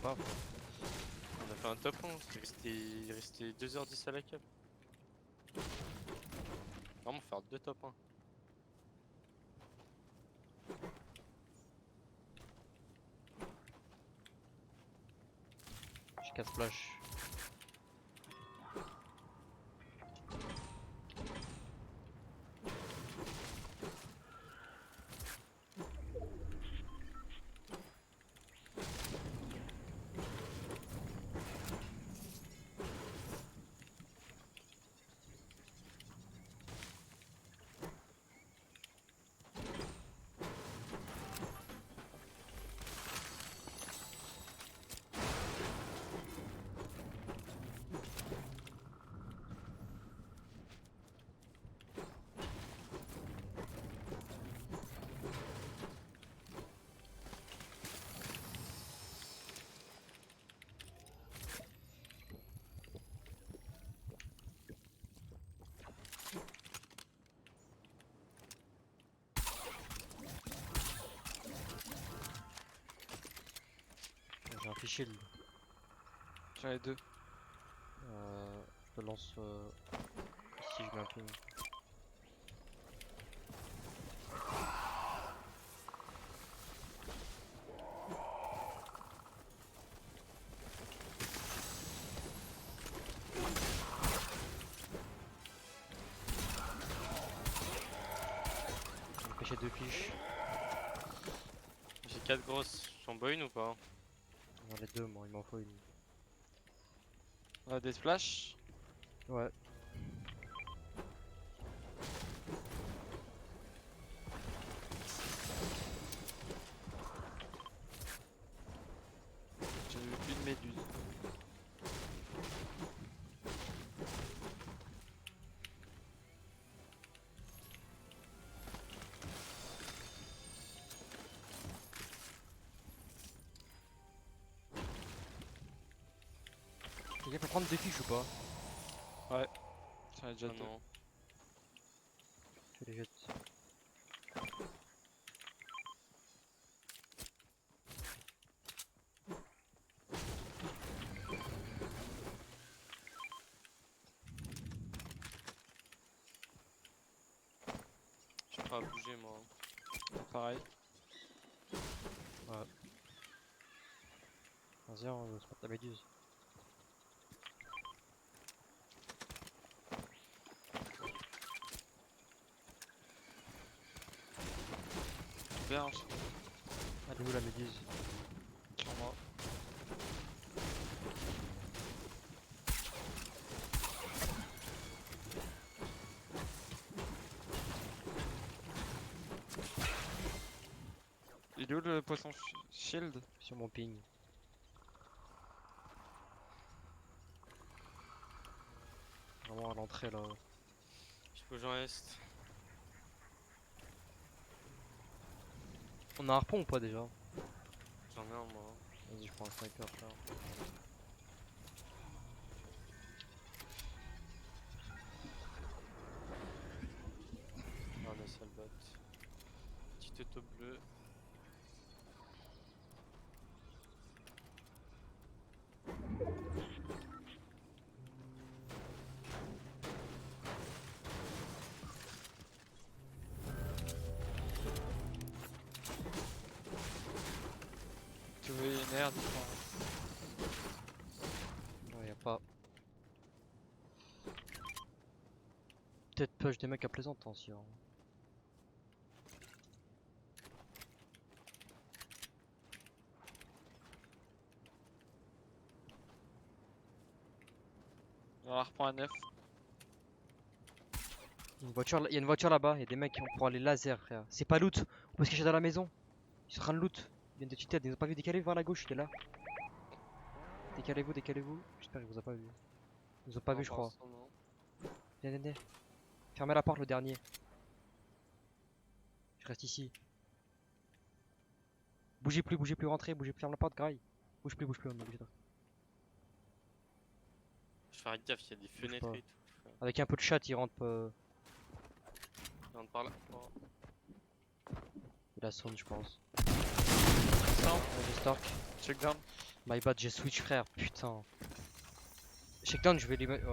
pas. On a fait un top 11, il restait 2h10 à la cap. Vraiment faire 2 top 1. Je casse flash. J'ai un fichier. J'en ai 2. Je te lance si je mets un ping. J'ai empêché 2 fiches. J'ai 4 grosses, j'en bois une ou pas? J'en ai 2 moi, il m'en faut une. On a des splash. Ouais. J'ai une méduse. Quelqu'un peut prendre 2 fiches ou pas? J'en ai déjà Ah 2. non. Je les jette. Je suis prêt à bouger moi. Pareil. Vas-y, on se prend ta méduse. Berge. Elle est où la méduse? Sur moi. Il est où le poisson shield? Sur mon ping. Vraiment à l'entrée là. Je bouge en est. On a un harpon ou pas déjà? J'en ai un moi. Vas-y, je prends un sniper là. Ah mais sale bot. Petit auto bleu. Tu veux une air, dis-moi. Non, y'a pas. Peut-être push des mecs à plaisante aussi. Hein. On la reprend à 9. Il y a une voiture là-bas, il y a des mecs qui vont pour aller laser, frère. C'est pas loot, on peut se cacher dans la maison. Ils sont en train de loot. Ils viennent de tuer, ils nous ont pas vu. Décalez-vous vers la gauche, il est là. Décalez-vous, décalez-vous. J'espère qu'ils vous ont pas vu. Ils nous ont pas Non, vu, je pour crois. l'instant, non. Viens, viens, viens. Fermez la porte, le dernier. Je reste ici. Bougez plus, rentrez, bougez plus, ferme la porte, graille. Bouge plus, on est obligé de... Je fais gaffe, il y a des fenêtres pas. et tout. frère. Avec un peu de chat, il rentre. Il rentre par là. Oh. Il a sonne, je pense. Ça, J'ai Stark. check down. My bad, j'ai switch frère, putain. Shakedown, je vais les mettre.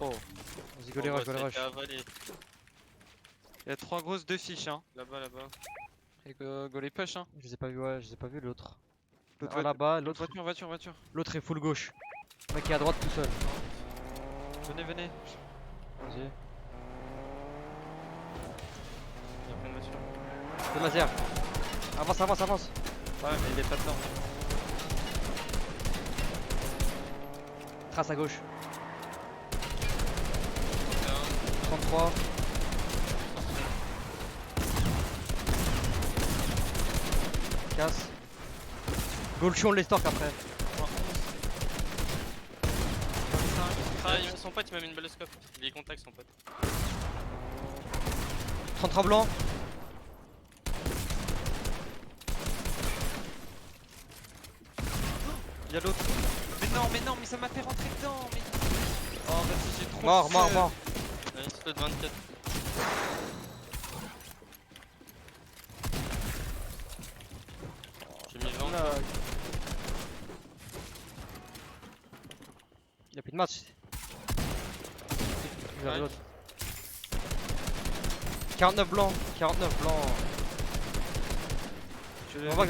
Oh, vas-y, go les Oh, rush, bah, go les ça a rush. été avalé. Il y a 3 grosses, 2 fiches, hein. Là-bas, là-bas. Et go les push, hein. Je les ai pas vus, ouais, je les ai pas vus l'autre. L'autre Un là-bas, l'autre voiture. l'autre est full gauche. Le mec est à droite tout seul. Venez. Vas-y. Il y a plein de voitures. Le laser. Avance. Ouais, mais il est pas dedans. Trace à gauche. Là, 33. Casse. Golchion les stork après. Ah, son pote il m'a mis une balle de scope. Il est contact son pote. 33 blanc. Il y a l'autre. Mais non, mais ça m'a fait rentrer dedans. Mais... Oh, vas-y, j'ai trop. Mort. Allez, c'est de 24. J'ai mis 20. Là, Il a plus de match. Il va Ouais. l'autre. 49 blanc. On va.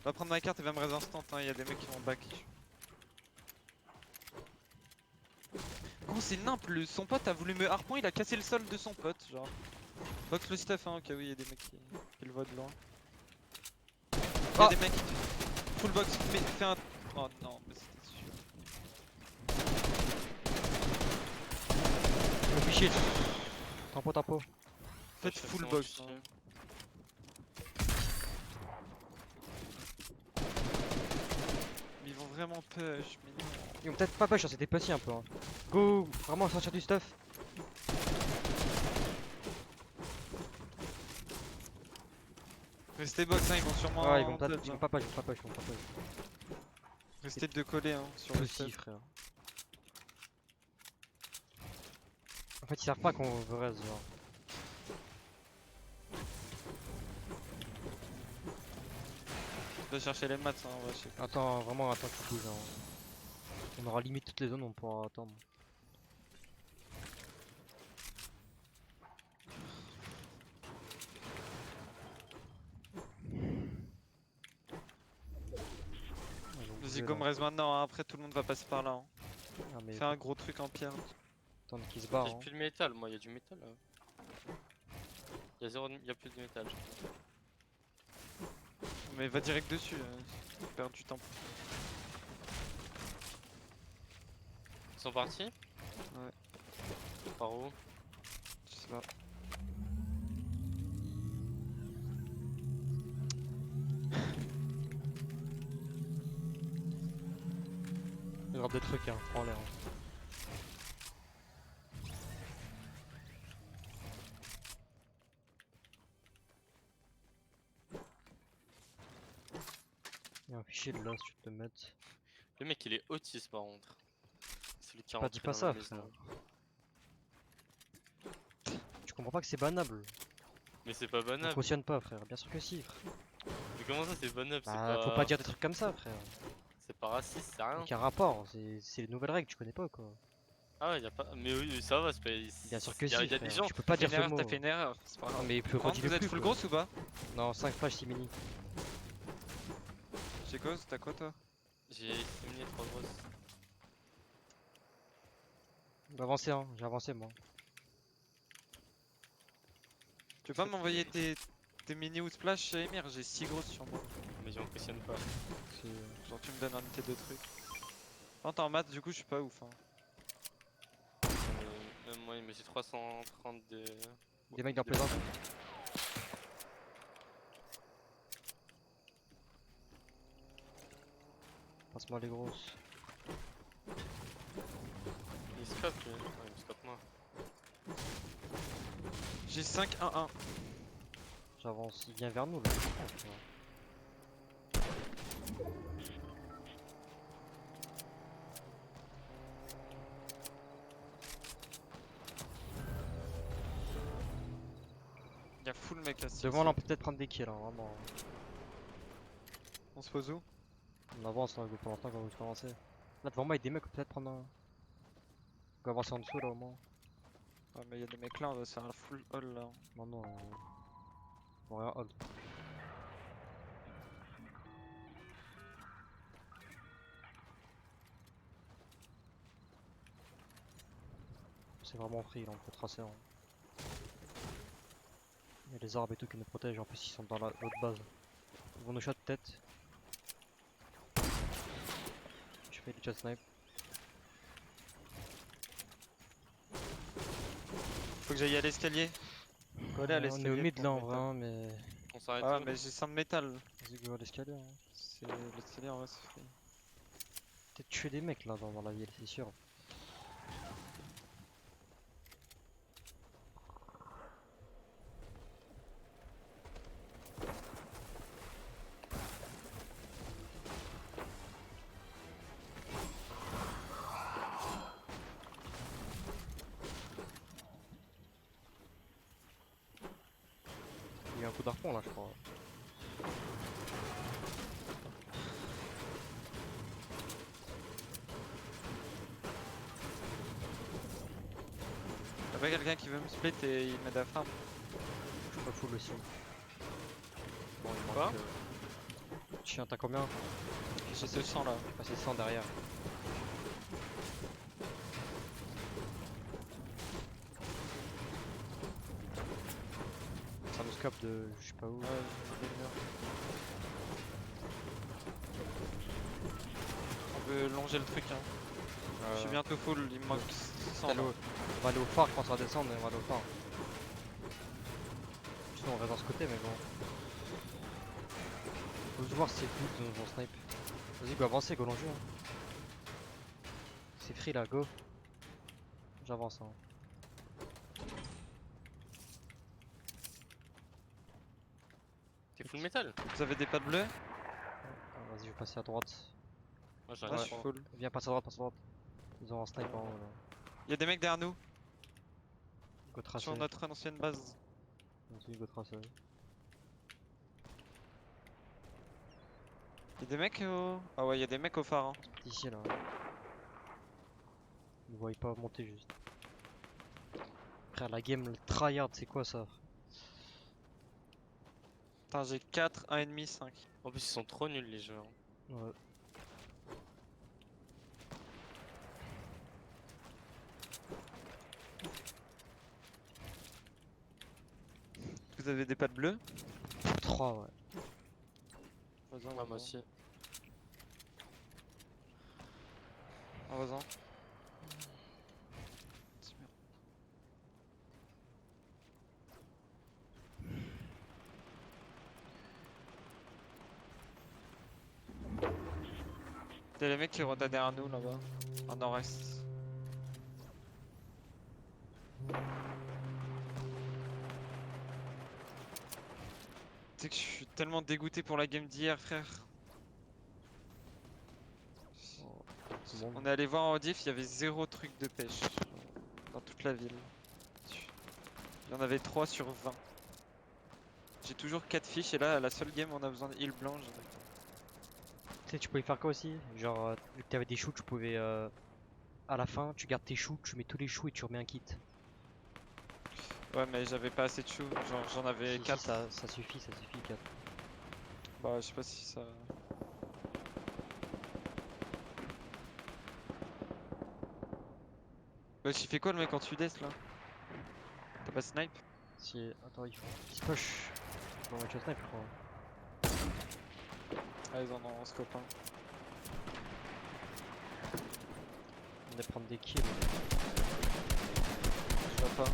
Va prendre ma carte et va me raise instant, hein. Il y a des mecs qui vont back. Gros, c'est nimp, son pote a voulu me harpon, il a cassé le sol de son pote, genre. Box le stuff, hein, au cas où il y a des mecs qui le voient de loin. Il y a Ah. des mecs full box, mais fais un. Oh non, mais c'était sûr. Le fichier. Tempo. Faites Je suis full assez box. anxieux. Hein. Mais ils vont vraiment push, mais non. Ils vont peut-être pas push, hein, c'était petit un peu. Hein. Go, vraiment sortir du stuff. Restez box, hein, ils vont sûrement. Ouais, ils vont touch, hein. pas push. Restez de coller, hein, sur le Aussi, stuff. frère. En fait, ils savent pas qu'on veut reste, genre. Va chercher les maths, hein, on va chercher. Attends qu'il bouge. Hein. On aura limite toutes les zones, on pourra attendre. Vas-y, go me raise maintenant, hein, après tout le monde va passer par là. Hein. Ah, mais Fais un gros truc en pierre. attendre qu'ils se barrent. J'ai Hein. plus de métal, moi, il y a du métal là. Il y a plus de métal. Mais va direct dessus, perd du temps. Ils sont partis? Ouais. Par où? Je sais pas. Il drop des trucs, hein, prends l'air. Hein. Il y a un fichier de là si tu peux te mettre. Le mec il est autiste par contre. C'est lui qui a Pas dis pas ça, frère. Tu comprends pas que c'est bannable. Mais c'est pas On banable. cautionne pas, frère. Bien sûr que si, frère. Mais comment ça c'est banable? Bah, faut pas dire des trucs comme ça, frère. C'est pas raciste, c'est rien. Aucun rapport. C'est les nouvelles règles, tu connais pas quoi. Ah ouais, y a pas. Mais oui, ça va, c'est pas. Bien sûr que si. Y a des frère. gens. Tu peux pas dire ce mot. T'as fait une erreur, c'est pas Non, grave. mais plus Par contre, redis-le vous êtes plus. full quoi. grosse ou pas? Non, 5 flash, 6 mini. J'ai quoi? T'as quoi toi? J'ai éliminé 3 grosses. On va avancer, hein. J'ai avancé moi. Tu peux pas m'envoyer tes mini ou splash Emir? J'ai 6 grosses sur moi. Mais j'en questionne pas. Genre tu me donnes un de tes deux trucs. Quand t'es en maths du coup je suis pas ouf hein. Même moi, mais j'ai 330 de. Des mecs dans plaisance. Passe-moi les grosses. Il scope, lui. Ouais, il scope moi. J'ai 5-1-1. J'avance. Il vient vers nous là. Y'a full mec là. Devant là, on peut peut-être prendre des kills, hein, vraiment. On se pose où? On avance là, go pour longtemps quand vous commencez. Là devant moi il y a des mecs, on peut peut-être prendre un. On va avancer en dessous là au moins. Ouais, mais y'a des mecs là, on va se faire un full haul là. Non, non. On va hold. C'est vraiment free là, on peut tracer. Hein. Il y a les arbres et tout qui nous protègent, en plus ils sont dans l'autre base. Ils vont nous shot peut-être. Je fais du chat snipe. Faut que j'aille à l'escalier. Go aller à On est l'escalier. au mid pour là en le vrai, métal. hein, mais. On s'arrête Ah, où, mais là j'ai 100 de métal. Vas-y, go à l'escalier. Hein. C'est l'escalier en vrai, c'est free. Peut-être tuer des mecs là dans la ville, c'est sûr. Il y a un coup d'arpon là, je crois. Y'a pas quelqu'un qui veut me split et il m'aide à farm? Je suis pas full aussi. Bon, il Quoi manque. Chien, t'as combien? J'ai 200 là. J'ai passé 100 derrière. Ça nous scope de je sais pas où. Ouais, j'ai des murs. On veut longer le truc hein. Je suis bientôt full, il me manque 100 là. On va aller au phare quand ça va descendre, on va aller au phare. Sinon on reste dans ce côté mais bon. Faut juste voir si c'est good dans snipe. Vas-y go avancer, go longer. Hein. C'est free là, go. J'avance hein. T'es full métal? Vous avez des pattes bleues? Vas-y je vais passer à droite. Moi j'en Là ai je suis trois. full. Viens passer à droite, passe à droite. Ils ont un snipe en haut là. Y'a des mecs derrière nous, Go tracer. sur notre ancienne base. Vas-y go tracer. Y'a des mecs au... Ah ouais, y'a des mecs au phare hein. Ici là. Ils ne voient pas monter juste. Frère la game, le tryhard c'est quoi ça? Putain j'ai 4, 1,5, 5. En plus ils sont trop nuls les joueurs. Ouais. Vous avez des pattes bleues? 3 ouais. Vas-y, Ouais, moi aussi. Ah, vas-y. C'est bien. T'as les mecs qui rodent derrière nous là-bas, en nord-est. Tu sais que je suis tellement dégoûté pour la game d'hier, frère. Bon. On est allé voir en diff, il y avait 0 truc de pêche dans toute la ville. Il y en avait 3 sur 20. J'ai toujours 4 fiches et là, la seule game, on a besoin de heal blanche. Tu sais, tu pouvais faire quoi aussi? Genre, vu que t'avais des choux, tu pouvais. À la fin, tu gardes tes choux, tu mets tous les choux et tu remets un kit. Ouais, mais j'avais pas assez de choux, genre j'en avais Si, 4. si, ça suffit, 4. Bah, je sais pas si ça. Bah, il fait quoi le mec en sud-est là? T'as pas snipe? Si, attends, il se push. Bon, tu as snipe, je crois. Ah, ils en ont en scope 1. On va prendre des kills. Je vois pas.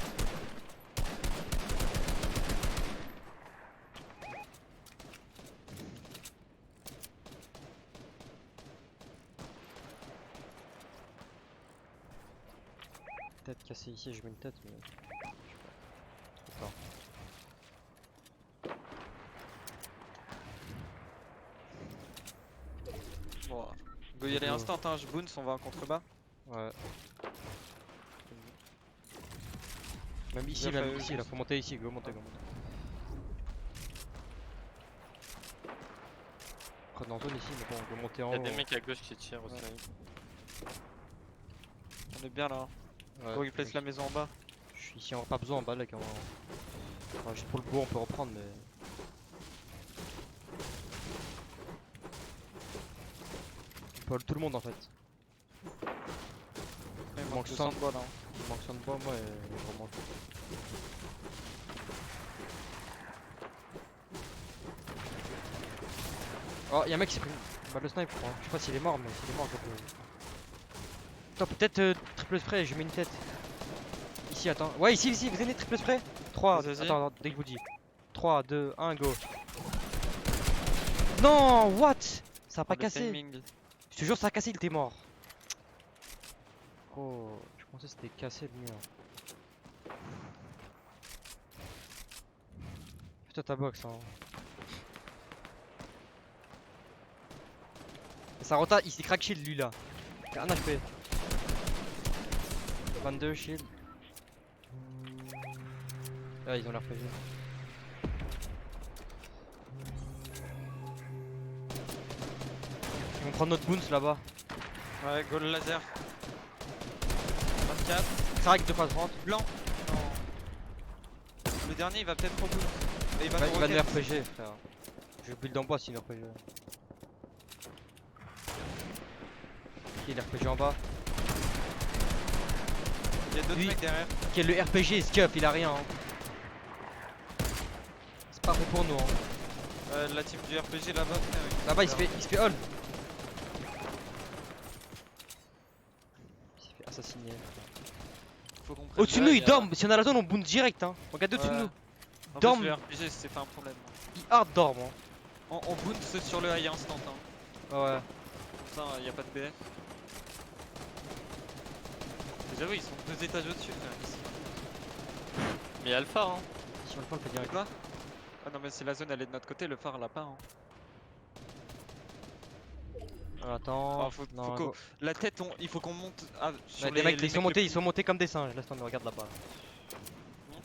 Tête cassée ici, je mets une tête, mais. Je sais pas. Trop tard. Bon, on peut y aller instant, hein, je bounce, on va en contrebas. Ouais. Même ici, Bien même fait, ici, là, faut monter ici, go monter, go monter. qu'on est en zone ici, mais bon, on doit monter en Y'a haut. des mecs à gauche qui tirent aussi. On est bien là. Ouais, Go, il place la maison en bas. Je suis ici, on a pas besoin en bas, là, quand même. Enfin, juste pour le bout, on peut reprendre, mais. On peut hold tout le monde en fait. Il manque manque 100 200 de bois là. Il manque 100 de bois, moi, et je remonte. Oh, y'a un mec qui s'est pris une balle de snipe, je crois. Je sais pas s'il est mort, mais s'il est mort, je peux. Attends, peut-être triple spray, je mets une tête. Ici, attends. Ouais, ici, ici, venez, triple spray. 3, Vas-y. attends, dès que je vous dis. 3, 2, 1, go. Non, what? Ça a pas Ah, le cassé. timing. Je te jure, ça a cassé, il était mort. Oh, je pensais que c'était cassé le mur. Fais-toi ta box, hein. Ça rota, il s'est crack shield lui là. Il a un HP. 22 shield. Ah, ils ont l'air PG. Ils vont prendre notre bounce là-bas. Ouais, go le laser. 24. C'est vrai que 2 fois 30. Blanc. Non. Le dernier il va peut-être au bout. Et il va Bah, nous il va de rocket. RPG, frère. Je build en bois s'il RPG. Ok, l'RPG en bas. Il y a d'autres Lui. mecs derrière. Ok, le RPG, Scuff, il a rien. Hein. C'est pas fait pour nous. Hein. La team du RPG là-bas. frère, Là-bas, il se fait hold. Il s'est fait assassiner. Faut qu'on prenne Au-dessus de là, nous, il il y a- dorment. Si on a la zone, on bounce direct. Hein. Regarde au-dessus de Ouais. nous. En Dorme. plus, le RPG c'est pas un problème. Il hard dorme. Hein. On bounce sur le high instant. Hein. Ah ouais. Comme ça, y a pas de BF. Et j'avoue, ils sont 2 étages au-dessus. frère, ici. Mais y'a le phare, hein. Si on le fait, on le fait C'est direct. quoi? Ah non, mais si la zone elle est de notre côté, le phare l'a pas. Hein. Attends. Faut non, qu'on- go. La tête, il faut qu'on monte sur Ouais, les les mecs, les ils sont montés, les ils sont montés comme des singes. Laisse tomber, regarde là-bas.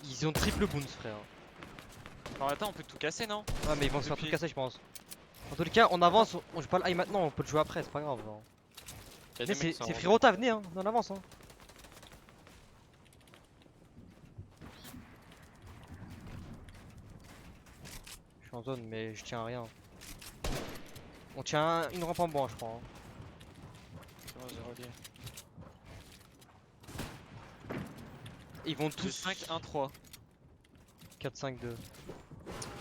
Ils ont triple bounce, frère. plus- Alors attends, on peut tout casser, non? Ouais, mais ils vont se faire Depuis- tout casser, je pense. En tous les cas, on avance, on joue pas le high maintenant, on peut le jouer après, c'est pas grave. Genre. Y'a Mais des mecs qui sont c'est en- Frérota, venez, hein, on avance. Hein. Je suis en zone, mais je tiens à rien. On tient une rampe en bois, je crois. Hein. C'est bon, j'ai relié. Ils vont Tous tous 5, 1, 3. 4, 5, 2.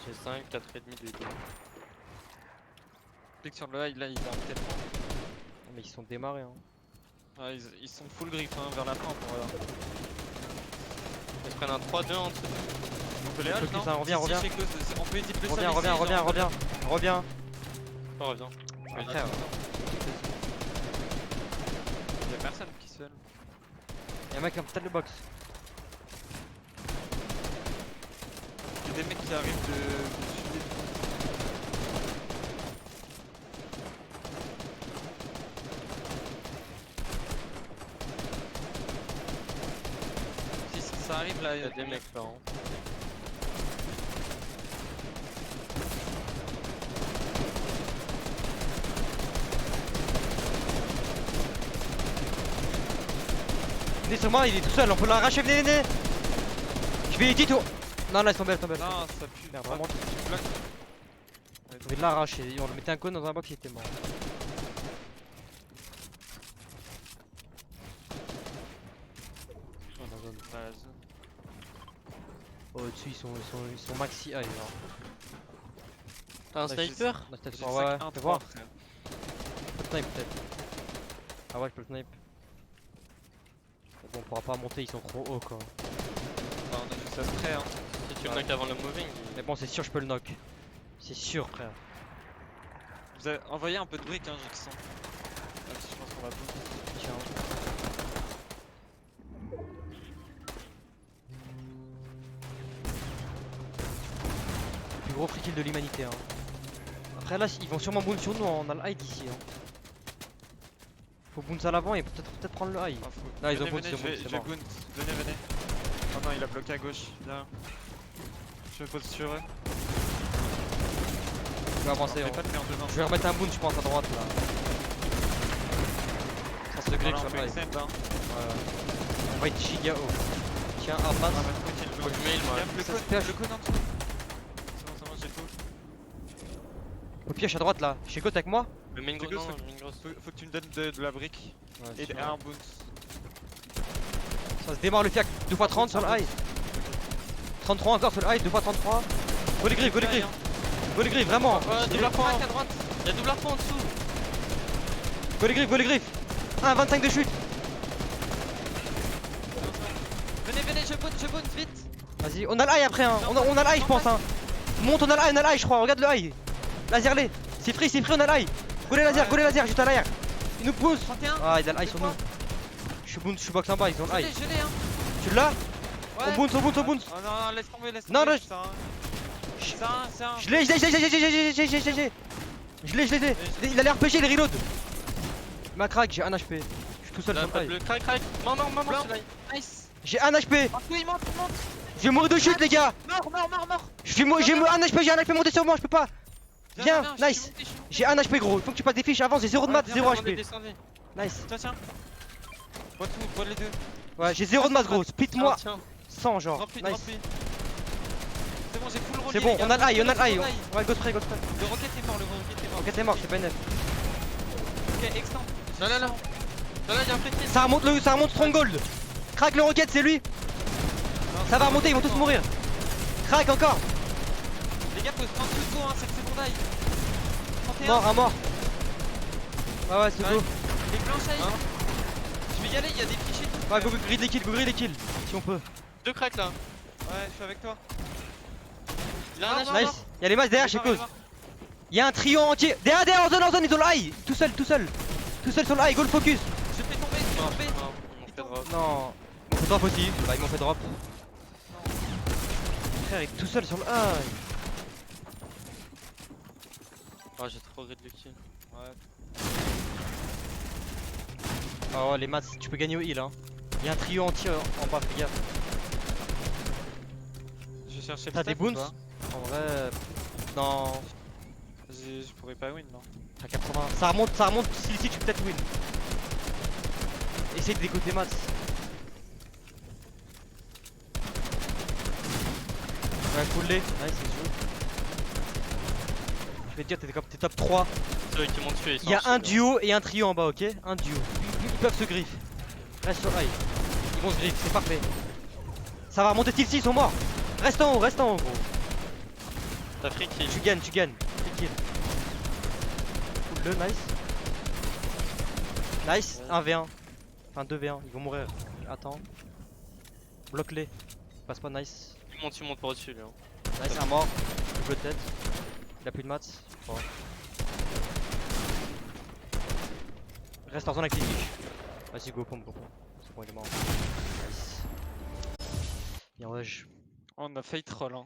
J'ai 5, 4,5 de dégâts. Clique sur le high, là, ils arrivent tellement. Mais ils sont démarrés. Hein. Ah, ils sont full grip hein, vers la fin pour Ils se prennent un 3-2 en dessous. On peut les Faut hold, qu'ils non? ça, reviens, Si, si, reviens. chez Close, on peut edit plus Reviens, ça, reviens, mais si, reviens, genre, reviens, reviens. On revient. Ah, frère, Y'a personne qui se fait. y'a un mec qui a peut-être le box. Y'a des mecs qui arrivent du sud. Si ça arrive là, Y'a des mecs là. Hein. Venez sur moi, il est tout seul, on peut l'arracher, venez, venez. Je vais edit tout. Non, laisse tomber, laisse tomber. Non, ça pue. Merde, vraiment. Tu bloques. On devait l'arracher, on le mettait un cône dans un box, il était mort. Oh, dans la zone. Dans la zone. Oh, au-dessus, ils sont maxi high. Genre. T'as un Bah, j'ai- sniper? Non, peut-être J'ai pas, 5, ouais, 1, fais 3, voir. frère. Je peux le snipe peut-être. Ah ouais, je peux le snipe. Mais bon, on pourra pas monter, ils sont trop hauts quoi. Bah, on a juste à se près, hein. Si tu le knock avant le moving, Mais bon, c'est sûr, je peux le knock. C'est sûr, frère. Vous avez envoyé un peu de briques, hein, Jixon. Même si je pense qu'on va bouffer. Tiens. Le plus gros free kill de l'humanité. Hein. Après là, ils vont sûrement bounce sur nous, hein. On a le hide ici. Hein. Faut bounce à l'avant et peut-être prendre le high. Ah, faut- Non, ils ont venez, bounce, venez, ils ont je vais- bounce, c'est je vais mort. bounce. Venez, venez. Oh non, il a bloqué à gauche. Viens. Je me pose sur eux. vais avancer. On fait pas de merde dedans. Je vais remettre un boom, je pense, à droite là. Ça se grip Voilà, sur on le peut high. extend, hein. On va être giga haut. Tiens, un pass. Faut le mail, moi. Le Ça code, se pêche. le code en dessous. C'est bon, j'ai tout. Au piège à droite là. Chez côte avec moi. Le main C'est grosse, que non, ce- le main grosse. Faut que tu me donnes de la brique Ouais, et sûr. un bounce. Ça se démarre le fiac. 2x30 sur le high. 33 encore sur le high. 2x33. Go les griffes, go les griffes. Go les griffes, vraiment. Ouais, double arpent à droite. Y'a double arpent en dessous. Go les griffes, go les griffes. 1,25 de chute. Venez, je bounce vite. Vas-y, on a le high après, hein. On a le high, je pense, hein. Monte, on a le high, je crois. Regarde le high. Laser-les. C'est free, on a le high. Go les laser, juste à l'arrière. Ils nous poussent. 31. Ah, il a le high sur nous. Je suis box en bas, ils ont le high. Je l'ai, hein. Tu l'as? Ouais. On bounce. Oh non, laisse tomber. Non, non, c'est un. Je l'ai. Il a l'air RPG, il reload. Il m'a crack, j'ai 1 HP. Je suis tout seul Là, sur pas le high. bleu. Crac, crac. Mort, Blanc. c'est là. Nice. J'ai 1 HP. Oh, il monte. Je vais mourir de chute, les gars. Mort. J'ai 1 HP, monté sur moi, je peux pas. Viens, je nice. suis monté. J'ai 1 HP, gros. Il faut que tu passes des fiches avant, j'ai 0 de maths, 0 HP. Descendez. Nice. Tiens. Bois tout, bois les deux. Ouais, j'ai 0 de maths, gros. Split-moi Tiens. 100, genre. Drop-lui. Nice. C'est bon, j'ai full relié. C'est bon, les gars. on a le high, Full Ouais, go spray. Le rocket est mort, Ok, t'es mort, c'est pas neuf. Ok, extend. Là, y'a un petit. Ça remonte Stronghold. Crack le rocket, c'est lui. Ça va remonter, ils vont tous mourir. Crack encore. Les gars, faut se prendre tout go, hein, c'est que c'est mon die. 31. Mort, un mort. Ouais, c'est go. Les blancs shine. Hein. Je vais y aller, il y a des fichiers. Ouais, go grid les kills, si on peut. 2 cracks là. Ouais, je suis avec toi. Il a un Non, H. Nice. Y'a les masses derrière chez cause. Y'a un trio entier. Derrière, en zone, ils ont le high. Tout seul. Tout seul sur le high, go le focus. Je fais tomber, Ils m'ont fait drop. Non. Ils m'ont fait drop aussi. Bah, ils m'ont fait drop. Frère, il est tout seul sur le high. Ah, j'ai trop raid le kill. Oh, les maths, tu peux gagner au heal. Hein. Y'a un trio entier en bas, fais gaffe. Je vais chercher le T'as des step ou boons? pas En vrai. Non. Je pourrais pas win, non. À 80. Ça remonte. Si, tu peux peut-être win. Essaye de décoter maths. Ouais, full les. Nice, c'est sûr. Je vais te dire, t'es top 3. C'est eux qui m'ont tué. Il y a un duo et un trio en bas, ok? Un duo. Ils peuvent se griffe. Reste sur high. Ils vont se griffe, c'est parfait. Ça va remonter Tilsi, ils sont morts. Reste en haut, gros. T'as free kill. Tu gagnes. Free kill. Full le, nice. Nice, Ouais. 1v1. Enfin 2v1, ils vont mourir. Attends. Bloque-les. Passe pas, nice. Tu montes par au-dessus, lui. Hein. Nice, un mort. Double tête. Il a plus de maths. Bon. Reste en zone avec les niches. Vas-y, go pompe. C'est bon, il est mort. Nice. Bien, wesh. On a failli troll, hein.